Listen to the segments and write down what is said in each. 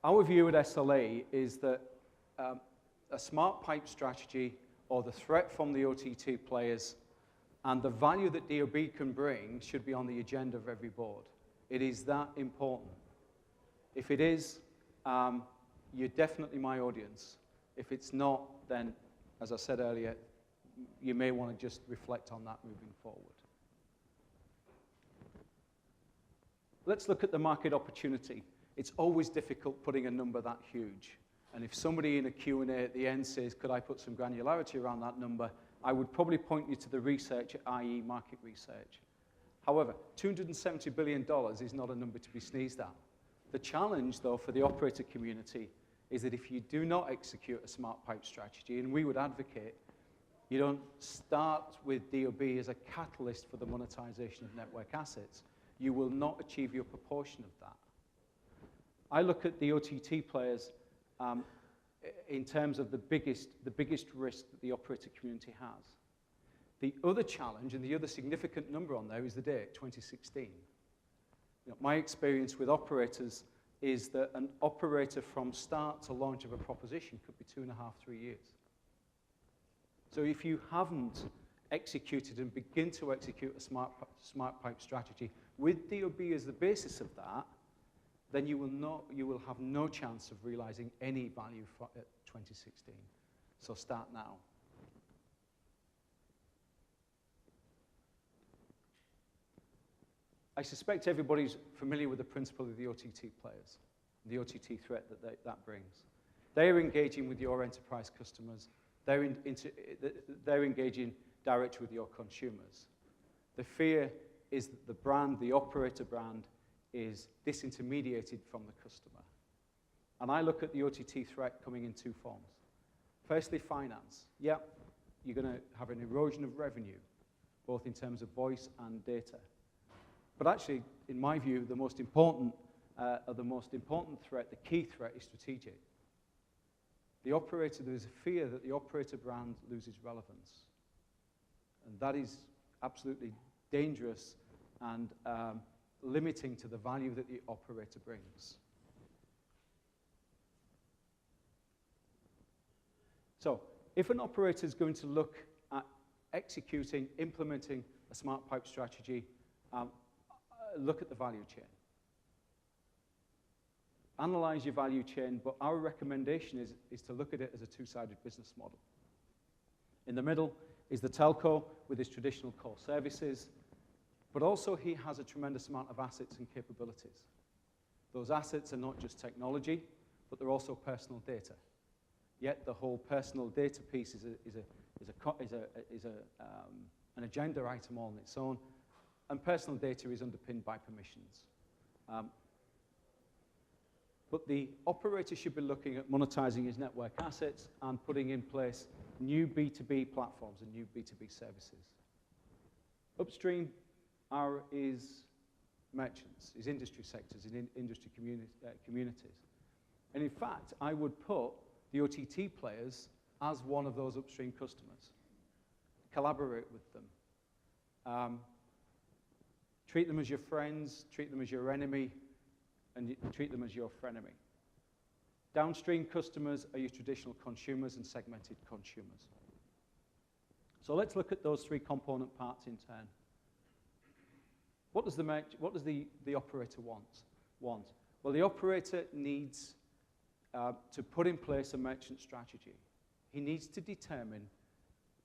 Our view at SLA is that a smart pipe strategy or the threat from the OTT players and the value that DoB can bring should be on the agenda of every board. It is that important. If it is, you're definitely my audience. If it's not, then, as I said earlier, you may want to just reflect on that moving forward. Let's look at the market opportunity. It's always difficult putting a number that huge. And if somebody in a Q&A at the end says, could I put some granularity around that number, I would probably point you to the research, i.e. market research. However, $270 billion is not a number to be sneezed at. The challenge, though, for the operator community is that if you do not execute a smart pipe strategy, and we would advocate, you don't start with DoB as a catalyst for the monetization of network assets, you will not achieve your proportion of that. I look at the OTT players in terms of the biggest risk that the operator community has. The other challenge and the other significant number on there is the date, 2016. You know, my experience with operators is that an operator from start to launch of a proposition could be 2.5, 3 years. So if you haven't executed and begin to execute a smart pipe strategy with DoB as the basis of that, then you will have no chance of realizing any value at 2016. So start now. I suspect everybody's familiar with the principle of the OTT players, the OTT threat that brings. They're engaging with your enterprise customers. They're engaging directly with your consumers. The fear is that the brand, the operator brand, is disintermediated from the customer. And I look at the OTT threat coming in two forms. Firstly, finance. Yep, you're going to have an erosion of revenue, both in terms of voice and data. But actually, in my view, the most important threat, the key threat, is strategic. There is a fear that the operator brand loses relevance. And that is absolutely dangerous and limiting to the value that the operator brings. So, if an operator is going to look at executing, implementing a smart pipe strategy, look at the value chain. Analyze your value chain, but our recommendation is to look at it as a two-sided business model. In the middle is the telco with its traditional core services, but also he has a tremendous amount of assets and capabilities. Those assets are not just technology, but they're also personal data. Yet the whole personal data piece is an agenda item all on its own, and personal data is underpinned by permissions. But the operator should be looking at monetizing his network assets and putting in place new B2B platforms and new B2B services. Upstream is merchants, is industry sectors, in industry communities. And in fact, I would put the OTT players as one of those upstream customers. Collaborate with them. Treat them as your friends, treat them as your enemy, and treat them as your frenemy. Downstream customers are your traditional consumers and segmented consumers. So let's look at those three component parts in turn. What does the operator want? Well, the operator needs to put in place a merchant strategy. He needs to determine,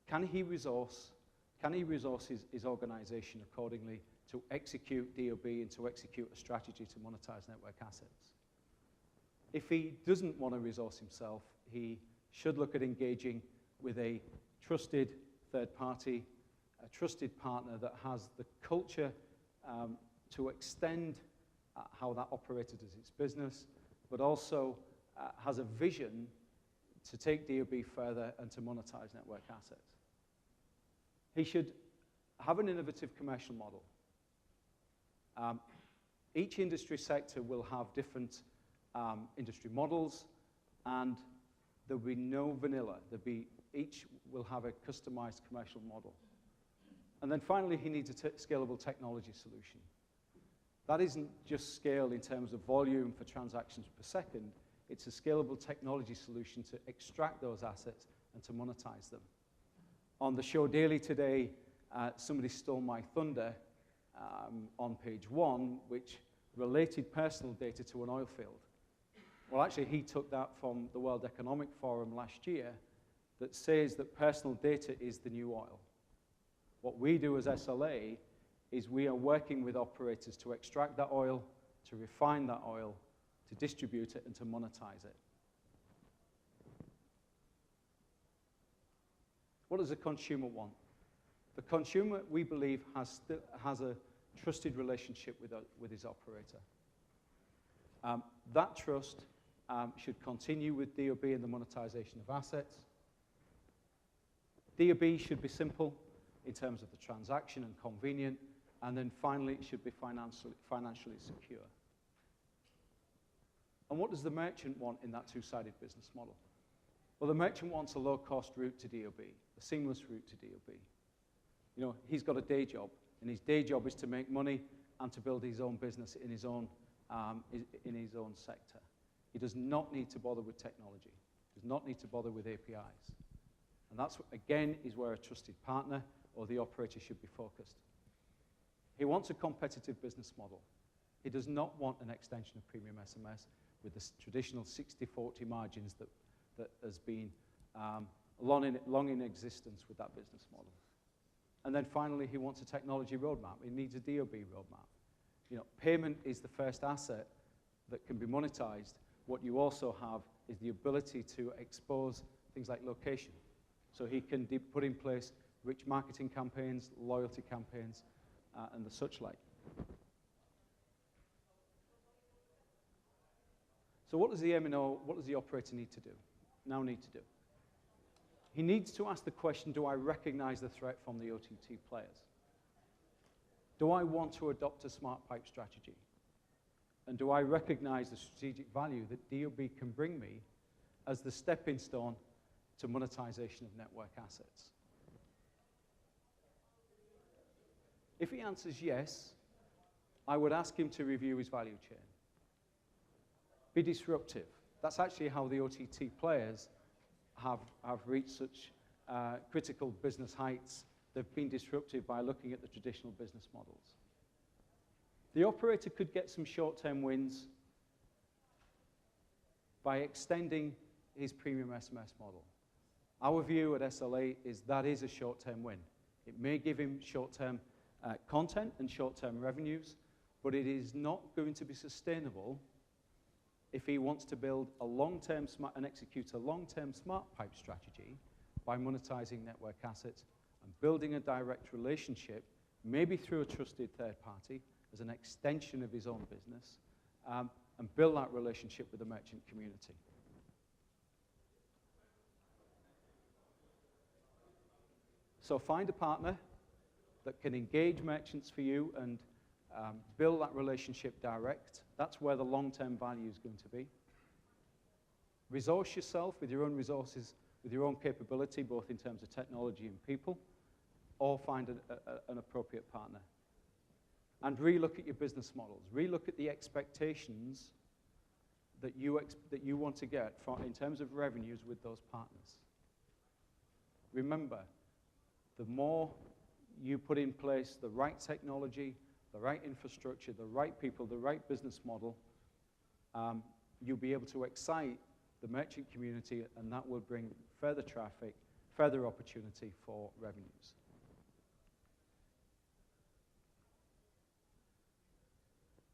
can he resource his organization accordingly to execute DoB and to execute a strategy to monetize network assets. If he doesn't want to resource himself, he should look at engaging with a trusted third party, a trusted partner that has the culture to extend how that operator does its business, but also has a vision to take DoB further and to monetize network assets. He should have an innovative commercial model. Each industry sector will have different industry models, and there'll be no vanilla. Each will have a customized commercial model. And then finally, he needs a scalable technology solution. That isn't just scale in terms of volume for transactions per second. It's a scalable technology solution to extract those assets and to monetize them. On the show daily today, somebody stole my thunder on page 1, which related personal data to an oil field. Well, actually, he took that from the World Economic Forum last year that says that personal data is the new oil. What we do as SLA is we are working with operators to extract that oil, to refine that oil, to distribute it, and to monetize it. What does the consumer want? The consumer, we believe, has a trusted relationship with his operator. That trust should continue with DOB and the monetization of assets. DOB should be simple in terms of the transaction and convenient, and then finally it should be financially secure. And what does the merchant want in that two-sided business model? Well, the merchant wants a low-cost route to DOB, a seamless route to DOB. You know, he's got a day job, and his day job is to make money and to build his own business in his own sector. He does not need to bother with technology. He does not need to bother with APIs. And that's, again, is where a trusted partner or the operator should be focused. He wants a competitive business model. He does not want an extension of premium SMS with the traditional 60-40 margins that has been long in existence with that business model. And then finally, he wants a technology roadmap. He needs a DOB roadmap. You know, payment is the first asset that can be monetized. What you also have is the ability to expose things like location. So he can put in place rich marketing campaigns, loyalty campaigns, and the such like. So what does the MNO, what does the operator need to do? He needs to ask the question, do I recognize the threat from the OTT players? Do I want to adopt a smart pipe strategy? And do I recognize the strategic value that DOB can bring me as the stepping stone to monetization of network assets? If he answers yes, I would ask him to review his value chain. Be disruptive. That's actually how the OTT players have reached such critical business heights. They've been disruptive by looking at the traditional business models. The operator could get some short-term wins by extending his premium SMS model. Our view at SLA is that is a short-term win. It may give him short-term content and short-term revenues, but it is not going to be sustainable if he wants to build a long-term and execute a long-term smart pipe strategy by monetizing network assets and building a direct relationship, maybe through a trusted third party, as an extension of his own business, and build that relationship with the merchant community. So find a partner that can engage merchants for you and build that relationship direct. That's where the long-term value is going to be. Resource yourself with your own resources, with your own capability, both in terms of technology and people, or find an appropriate partner. And relook at your business models. Relook at the expectations that you want to get in terms of revenues with those partners. Remember, the more you put in place the right technology, the right infrastructure, the right people, the right business model, you'll be able to excite the merchant community, and that will bring further traffic, further opportunity for revenues.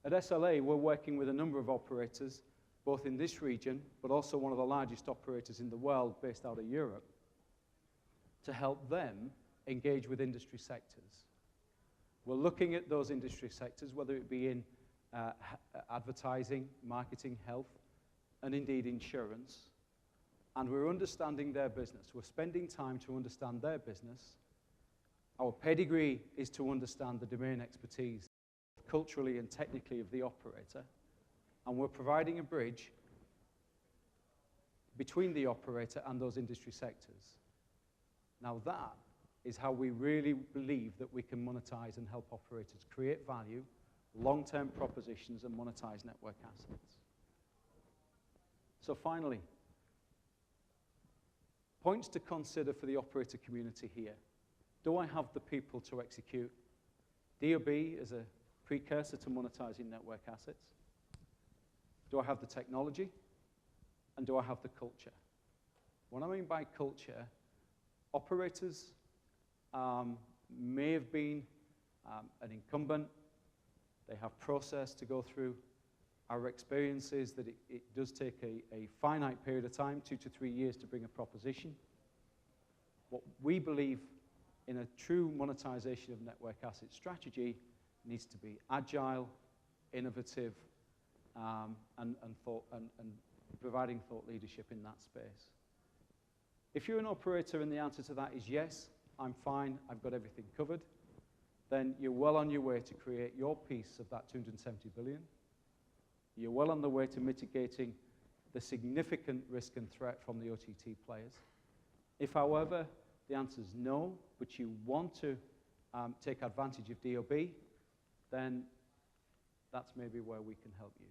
At SLA, we're working with a number of operators, both in this region, but also one of the largest operators in the world based out of Europe, to help them engage with industry sectors. We're looking at those industry sectors, whether it be in advertising, marketing, health, and indeed insurance, and we're understanding their business. We're spending time to understand their business. Our pedigree is to understand the domain expertise culturally and technically of the operator, and we're providing a bridge between the operator and those industry sectors. Now that is how we really believe that we can monetize and help operators create value, long-term propositions, and monetize network assets. So finally, points to consider for the operator community here. Do I have the people to execute? DoB is a precursor to monetizing network assets. Do I have the technology? And do I have the culture? What I mean by culture, operators may have been an incumbent. They have process to go through. Our experience is that it does take a finite period of time, 2 to 3 years, to bring a proposition. What we believe in a true monetization of network asset strategy needs to be agile, innovative, and providing thought leadership in that space. If you're an operator and the answer to that is yes, I'm fine, I've got everything covered, then you're well on your way to create your piece of that 270 billion. You're well on the way to mitigating the significant risk and threat from the OTT players. If, however, the answer is no, but you want to take advantage of DoB, then that's maybe where we can help you.